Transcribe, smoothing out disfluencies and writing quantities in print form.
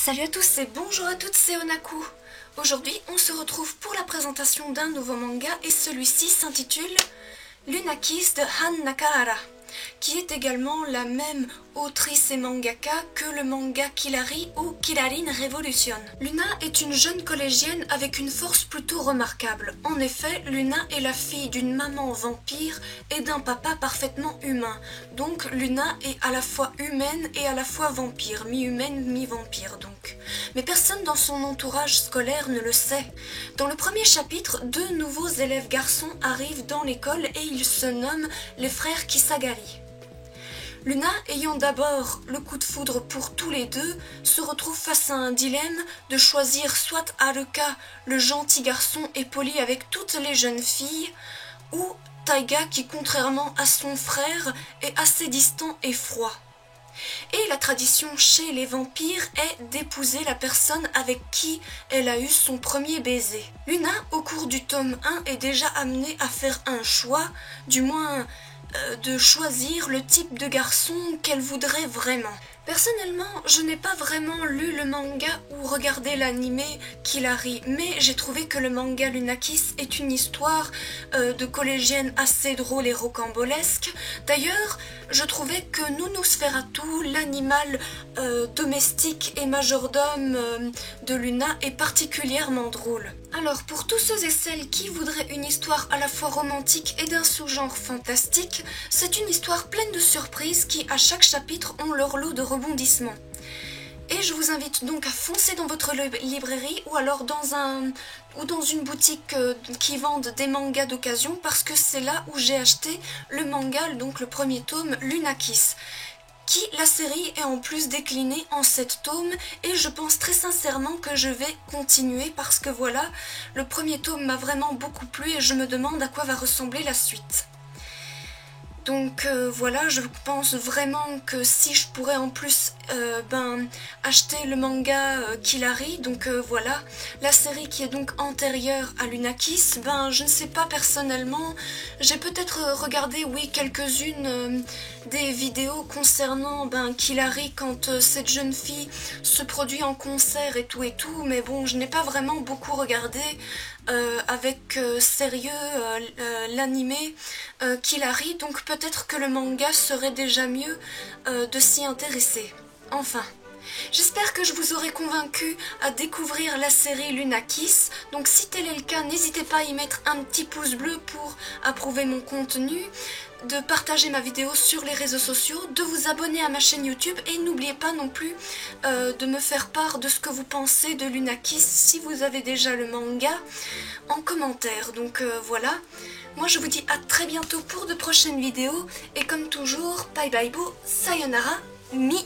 Salut à tous et bonjour à toutes, c'est Onaku. Aujourd'hui, on se retrouve pour la présentation d'un nouveau manga et celui-ci s'intitule Luna Kiss de Han Nakahara, qui est également la même autrice et mangaka que le manga Killari ou Killarin Revolution. Luna est une jeune collégienne avec une force plutôt remarquable. En effet, Luna est la fille d'une maman vampire et d'un papa parfaitement humain. Donc Luna est à la fois humaine et à la fois vampire, mi-humaine, mi-vampire donc. Mais personne dans son entourage scolaire ne le sait. Dans le premier chapitre, deux nouveaux élèves garçons arrivent dans l'école et ils se nomment les frères Kisagari. Luna, ayant d'abord le coup de foudre pour tous les deux, se retrouve face à un dilemme de choisir soit Haruka, le gentil garçon et poli avec toutes les jeunes filles, ou Taiga qui, contrairement à son frère, est assez distant et froid. Et la tradition chez les vampires est d'épouser la personne avec qui elle a eu son premier baiser. Luna, au cours du tome 1, est déjà amenée à faire un choix, du moins de choisir le type de garçon qu'elle voudrait vraiment. Personnellement, je n'ai pas vraiment lu le manga ou regardé l'anime Killari, mais j'ai trouvé que le manga Luna Kiss est une histoire de collégienne assez drôle et rocambolesque. D'ailleurs, je trouvais que Nunu Sferatu, l'animal domestique et majordome de Luna, est particulièrement drôle. Alors, pour tous ceux et celles qui voudraient une histoire à la fois romantique et d'un sous-genre fantastique, c'est une histoire pleine de surprises qui, à chaque chapitre, ont leur lot de rebondissements. Et je vous invite donc à foncer dans votre librairie ou alors dans une boutique qui vende des mangas d'occasion, parce que c'est là où j'ai acheté le manga, donc le premier tome Luna Kiss. La série est en plus déclinée en 7 tomes et je pense très sincèrement que je vais continuer parce que voilà, le premier tome m'a vraiment beaucoup plu et je me demande à quoi va ressembler la suite. Donc voilà, je pense vraiment que si je pourrais en plus acheter le manga Killari, donc voilà, la série qui est donc antérieure à Luna Kiss, je ne sais pas personnellement, j'ai peut-être regardé, oui, quelques-unes des vidéos concernant Killari quand cette jeune fille se produit en concert et tout, mais bon, je n'ai pas vraiment beaucoup regardé avec sérieux l'animé Killari, donc peut-être que le manga serait déjà mieux de s'y intéresser. Enfin, j'espère que je vous aurai convaincu à découvrir la série Luna Kiss, donc si tel est le cas, n'hésitez pas à y mettre un petit pouce bleu pour approuver mon contenu, de partager ma vidéo sur les réseaux sociaux, de vous abonner à ma chaîne YouTube et n'oubliez pas non plus de me faire part de ce que vous pensez de Luna Kiss si vous avez déjà le manga en commentaire. Donc voilà, moi je vous dis à très bientôt pour de prochaines vidéos et comme toujours, bye bye bo, sayonara, minasan.